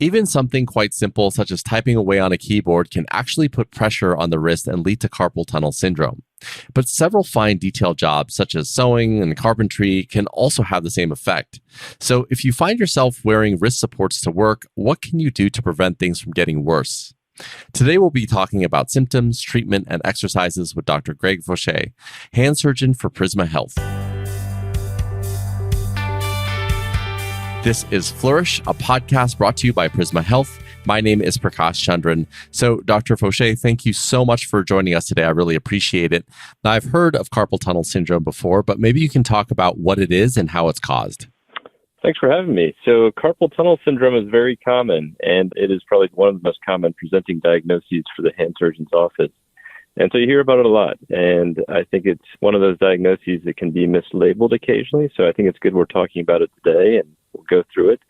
Even something quite simple, such as typing away on a keyboard, can actually put pressure on the wrist and lead to carpal tunnel syndrome. But several fine detail jobs, such as sewing and carpentry, can also have the same effect. So if you find yourself wearing wrist supports to work, what can you do to prevent things from getting worse? Today, we'll be talking about symptoms, treatment, and exercises with Dr. Greg Faucher, hand surgeon for Prisma Health. This is Flourish, a podcast brought to you by Prisma Health. My name is Prakash Chandran. So, Dr. Faucher, thank you so much for joining us today. I really appreciate it. Now, I've heard of carpal tunnel syndrome before, but maybe you can talk about what it is and how it's caused. Thanks for having me. So carpal tunnel syndrome is very common, and it is probably one of the most common presenting diagnoses for the hand surgeon's office. And so you hear about it a lot, and I think it's one of those diagnoses that can be mislabeled occasionally. So I think it's good we're talking about it today, and we'll go through it.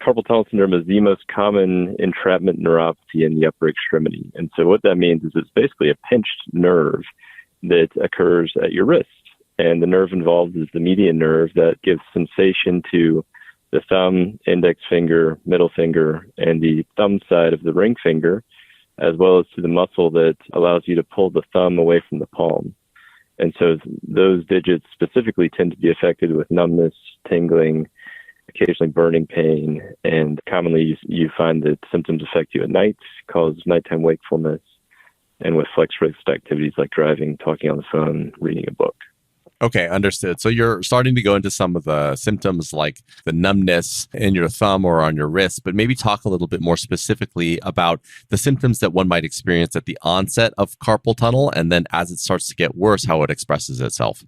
Carpal tunnel syndrome is the most common entrapment neuropathy in the upper extremity. And so what that means is it's basically a pinched nerve that occurs at your wrist. And the nerve involved is the median nerve that gives sensation to the thumb, index finger, middle finger, and the thumb side of the ring finger, as well as to the muscle that allows you to pull the thumb away from the palm. And so those digits specifically tend to be affected with numbness, tingling, occasionally burning pain, and commonly you find that symptoms affect you at night, cause nighttime wakefulness, and with flex-wrist activities like driving, talking on the phone, reading a book. Okay, understood. So you're starting to go into some of the symptoms like the numbness in your thumb or on your wrist, but maybe talk a little bit more specifically about the symptoms that one might experience at the onset of carpal tunnel, and then as it starts to get worse, how it expresses itself.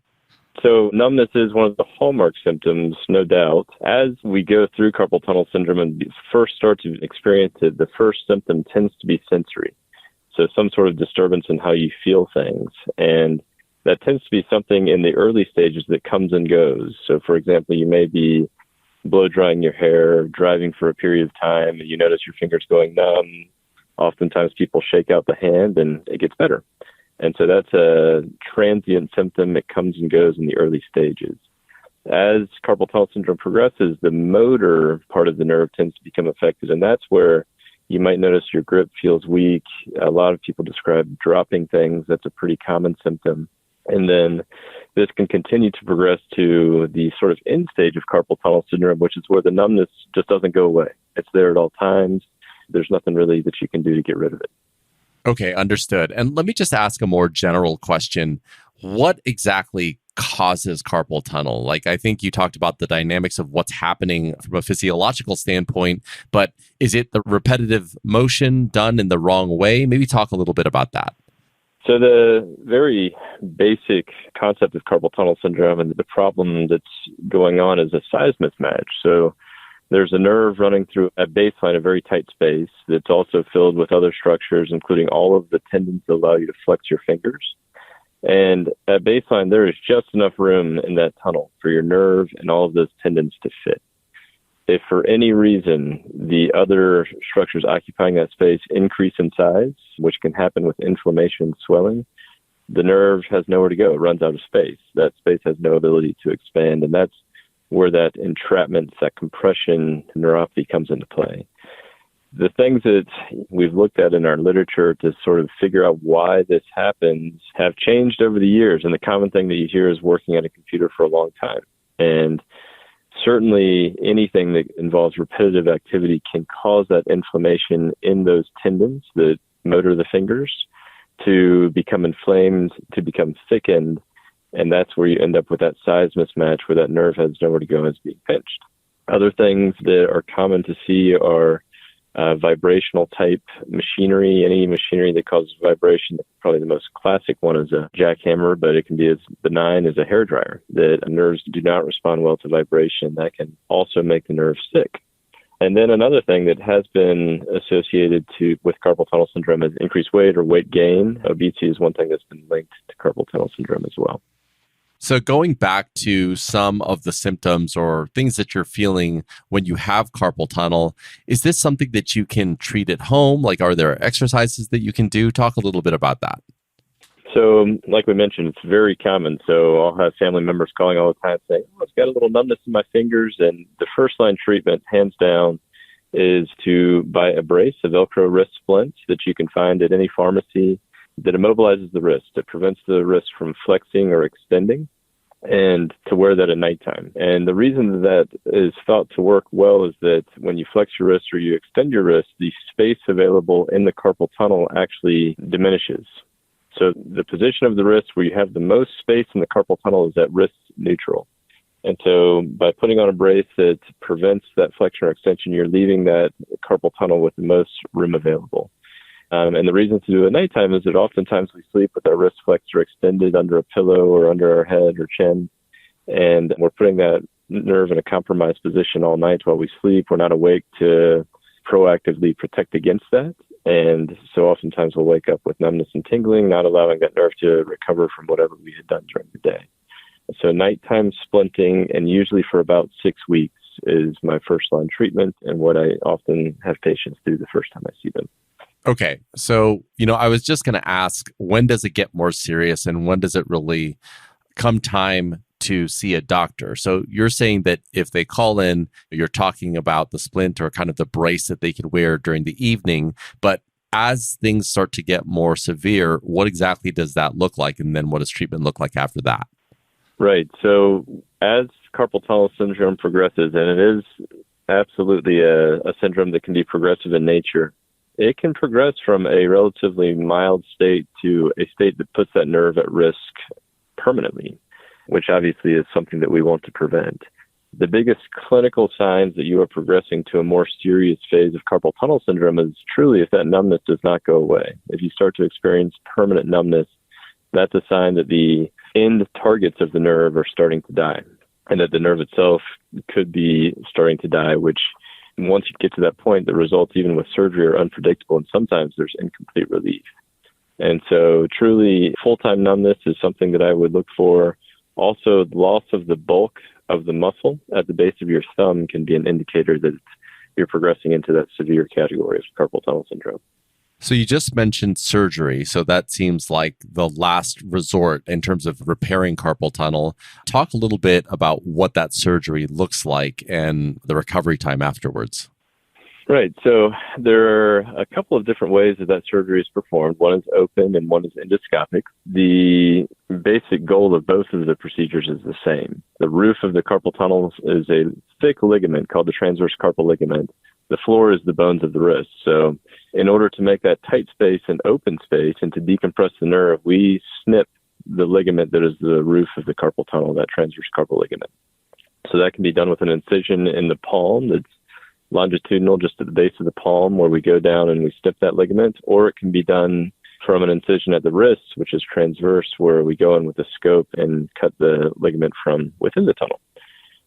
So numbness is one of the hallmark symptoms, no doubt. As we go through carpal tunnel syndrome and first start to experience it, the first symptom tends to be sensory. So some sort of disturbance in how you feel things. And that tends to be something in the early stages that comes and goes. So, for example, you may be blow drying your hair, driving for a period of time, and you notice your fingers going numb. Oftentimes people shake out the hand and it gets better. And so that's a transient symptom that comes and goes in the early stages. As carpal tunnel syndrome progresses, the motor part of the nerve tends to become affected, and that's where you might notice your grip feels weak. A lot of people describe dropping things. That's a pretty common symptom. And then this can continue to progress to the sort of end stage of carpal tunnel syndrome, which is where the numbness just doesn't go away. It's there at all times. There's nothing really that you can do to get rid of it. Okay, understood. And let me just ask a more general question. What exactly causes carpal tunnel? Like, I think you talked about the dynamics of what's happening from a physiological standpoint, but is it the repetitive motion done in the wrong way? Maybe talk a little bit about that. So the very basic concept of carpal tunnel syndrome and the problem that's going on is a size mismatch. So there's a nerve running through a baseline, a very tight space that's also filled with other structures, including all of the tendons that allow you to flex your fingers. And at baseline, there is just enough room in that tunnel for your nerve and all of those tendons to fit. If for any reason the other structures occupying that space increase in size, which can happen with inflammation and swelling, the nerve has nowhere to go. It runs out of space. That space has no ability to expand, and that's where that entrapment, that compression neuropathy comes into play. The things that we've looked at in our literature to sort of figure out why this happens have changed over the years, and the common thing that you hear is working at a computer for a long time. And certainly anything that involves repetitive activity can cause that inflammation in those tendons that motor the fingers to become inflamed, to become thickened, and that's where you end up with that size mismatch where that nerve has nowhere to go and is being pinched. Other things that are common to see are vibrational type machinery, any machinery that causes vibration. Probably the most classic one is a jackhammer, but it can be as benign as a hairdryer, that nerves do not respond well to vibration. That can also make the nerve sick. And then another thing that has been associated with carpal tunnel syndrome is increased weight or weight gain. Obesity is one thing that's been linked to carpal tunnel syndrome as well. So going back to some of the symptoms or things that you're feeling when you have carpal tunnel, is this something that you can treat at home? Like, are there exercises that you can do? Talk a little bit about that. So like we mentioned, it's very common. So I'll have family members calling all the time saying, I've got a little numbness in my fingers. And the first line treatment, hands down, is to buy a brace, a Velcro wrist splint that you can find at any pharmacy that immobilizes the wrist. It prevents the wrist from flexing or extending, and to wear that at nighttime. And the reason that is thought to work well is that when you flex your wrist or you extend your wrist, the space available in the carpal tunnel actually diminishes. So the position of the wrist where you have the most space in the carpal tunnel is at wrist neutral. And so by putting on a brace that prevents that flexion or extension, you're leaving that carpal tunnel with the most room available. And the reason to do it at nighttime is that oftentimes we sleep with our wrist flexed or extended under a pillow or under our head or chin. And we're putting that nerve in a compromised position all night while we sleep. We're not awake to proactively protect against that. And so oftentimes we'll wake up with numbness and tingling, not allowing that nerve to recover from whatever we had done during the day. So nighttime splinting, and usually for about 6 weeks, is my first line treatment and what I often have patients do the first time I see them. Okay. So, I was just going to ask, when does it get more serious and when does it really come time to see a doctor? So you're saying that if they call in, you're talking about the splint or kind of the brace that they could wear during the evening. But as things start to get more severe, what exactly does that look like? And then what does treatment look like after that? Right. So as carpal tunnel syndrome progresses, and it is absolutely a syndrome that can be progressive in nature, it can progress from a relatively mild state to a state that puts that nerve at risk permanently, which obviously is something that we want to prevent. The biggest clinical signs that you are progressing to a more serious phase of carpal tunnel syndrome is truly if that numbness does not go away. If you start to experience permanent numbness, that's a sign that the end targets of the nerve are starting to die, and that the nerve itself could be starting to die, which once you get to that point, the results, even with surgery, are unpredictable, and sometimes there's incomplete relief. And so truly, full-time numbness is something that I would look for. Also, loss of the bulk of the muscle at the base of your thumb can be an indicator that you're progressing into that severe category of carpal tunnel syndrome. So you just mentioned surgery. So that seems like the last resort in terms of repairing carpal tunnel. Talk a little bit about what that surgery looks like and the recovery time afterwards. Right. So there are a couple of different ways that surgery is performed. One is open and one is endoscopic. The basic goal of both of the procedures is the same. The roof of the carpal tunnel is a thick ligament called the transverse carpal ligament. The floor is the bones of the wrist. So in order to make that tight space and open space and to decompress the nerve, we snip the ligament that is the roof of the carpal tunnel, that transverse carpal ligament. So that can be done with an incision in the palm that's longitudinal, just at the base of the palm, where we go down and we snip that ligament, or it can be done from an incision at the wrist, which is transverse, where we go in with a scope and cut the ligament from within the tunnel.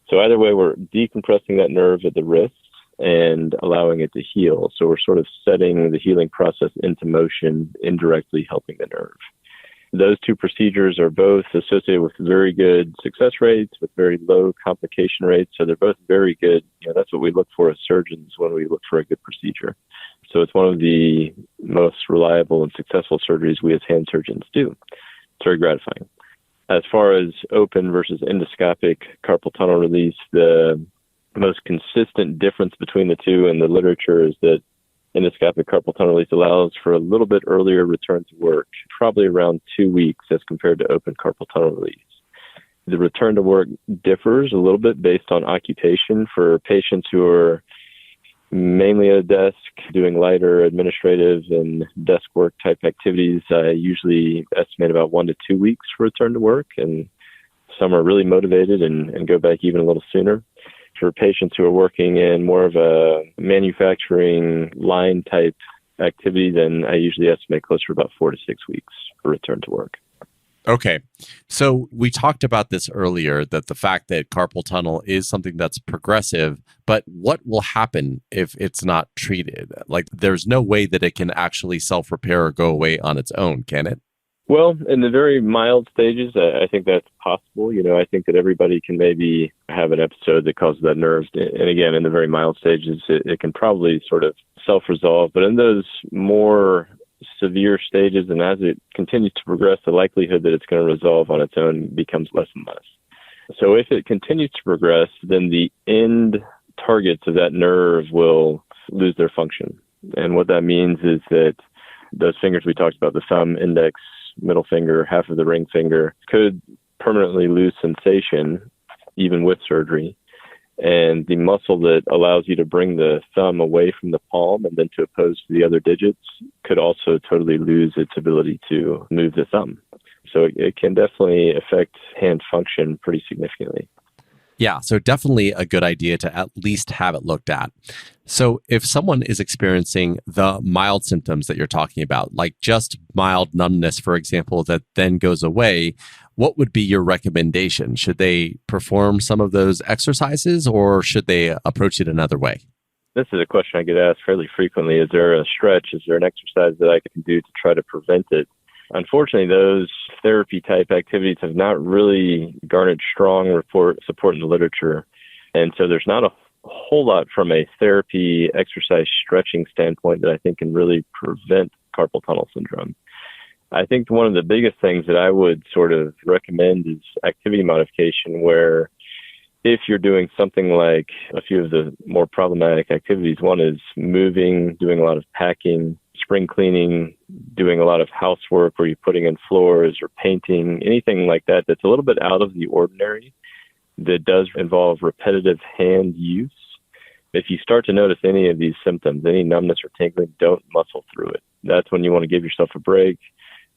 So either way, we're decompressing that nerve at the wrist and allowing it to heal. So we're sort of setting the healing process into motion, indirectly helping the nerve. Those two procedures are both associated with very good success rates, with very low complication rates. So they're both very good. That's what we look for as surgeons when we look for a good procedure. So it's one of the most reliable and successful surgeries we as hand surgeons do. It's very gratifying. As far as open versus endoscopic carpal tunnel release, the most consistent difference between the two in the literature is that endoscopic carpal tunnel release allows for a little bit earlier return to work, probably around 2 weeks as compared to open carpal tunnel release. The return to work differs a little bit based on occupation. For patients who are mainly at a desk doing lighter administrative and desk work type activities, I usually estimate about 1 to 2 weeks for return to work, and some are really motivated and go back even a little sooner. For patients who are working in more of a manufacturing line type activity, then I usually estimate closer to about 4 to 6 weeks for return to work. Okay. So we talked about this earlier, that the fact that carpal tunnel is something that's progressive, but what will happen if it's not treated? Like, there's no way that it can actually self-repair or go away on its own, can it? Well, in the very mild stages, I think that's possible. I think that everybody can maybe have an episode that causes that nerve. And again, in the very mild stages, it can probably sort of self-resolve. But in those more severe stages, and as it continues to progress, the likelihood that it's going to resolve on its own becomes less and less. So if it continues to progress, then the end targets of that nerve will lose their function. And what that means is that those fingers we talked about, the thumb, index, middle finger, half of the ring finger, could permanently lose sensation even with surgery. And the muscle that allows you to bring the thumb away from the palm and then to oppose to the other digits could also totally lose its ability to move the thumb. So it can definitely affect hand function pretty significantly. Yeah, so definitely a good idea to at least have it looked at. So if someone is experiencing the mild symptoms that you're talking about, like just mild numbness, for example, that then goes away, what would be your recommendation? Should they perform some of those exercises or should they approach it another way? This is a question I get asked fairly frequently. Is there a stretch? Is there an exercise that I can do to try to prevent it? Unfortunately, those therapy-type activities have not really garnered strong support in the literature. And so there's not a whole lot from a therapy, exercise, stretching standpoint that I think can really prevent carpal tunnel syndrome. I think one of the biggest things that I would sort of recommend is activity modification, where if you're doing something like a few of the more problematic activities, one is moving, doing a lot of packing, spring cleaning, doing a lot of housework where you're putting in floors or painting, anything like that that's a little bit out of the ordinary, that does involve repetitive hand use. If you start to notice any of these symptoms, any numbness or tingling, don't muscle through it. That's when you want to give yourself a break.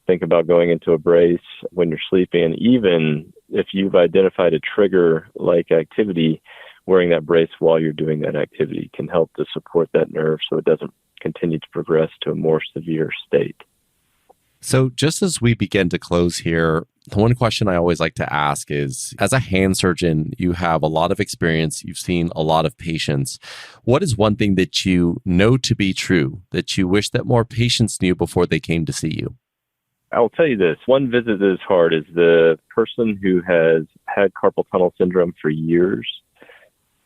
Think about going into a brace when you're sleeping. And even if you've identified a trigger-like activity, wearing that brace while you're doing that activity can help to support that nerve so it doesn't continue to progress to a more severe state. So just as we begin to close here, the one question I always like to ask is, as a hand surgeon, you have a lot of experience, you've seen a lot of patients. What is one thing that you know to be true that you wish that more patients knew before they came to see you? I'll tell you this, one visit that is hard is the person who has had carpal tunnel syndrome for years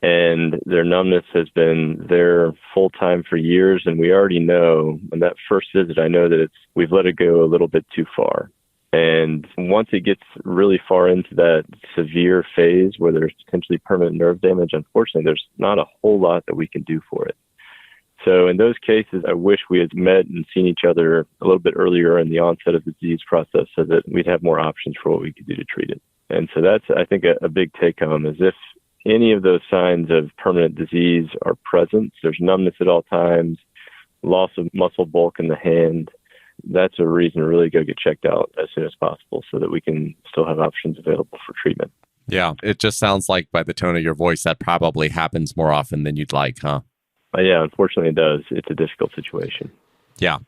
and their numbness has been there full time for years. And we already know on that first visit, I know that we've let it go a little bit too far. And once it gets really far into that severe phase where there's potentially permanent nerve damage, unfortunately, there's not a whole lot that we can do for it. So in those cases, I wish we had met and seen each other a little bit earlier in the onset of the disease process so that we'd have more options for what we could do to treat it. And so that's, I think, a big take-home is if any of those signs of permanent disease are present, there's numbness at all times, loss of muscle bulk in the hand, that's a reason to really go get checked out as soon as possible so that we can still have options available for treatment. Yeah, it just sounds like by the tone of your voice, that probably happens more often than you'd like, huh? Yeah, unfortunately it does. It's a difficult situation. Yeah.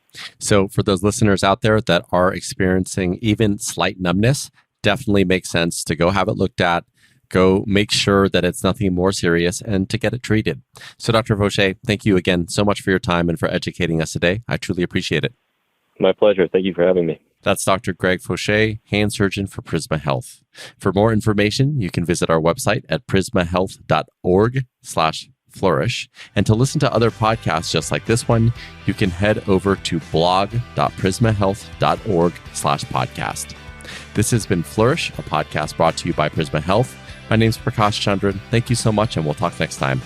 So for those listeners out there that are experiencing even slight numbness, definitely makes sense to go have it looked at, go make sure that it's nothing more serious, and to get it treated. So Dr. Faucher, thank you again so much for your time and for educating us today. I truly appreciate it. My pleasure. Thank you for having me. That's Dr. Greg Faucher, hand surgeon for Prisma Health. For more information, you can visit our website at prismahealth.org/flourish. And to listen to other podcasts just like this one, you can head over to blog.prismahealth.org/podcast. This has been Flourish, a podcast brought to you by Prisma Health. My name's Prakash Chandran. Thank you so much, and we'll talk next time.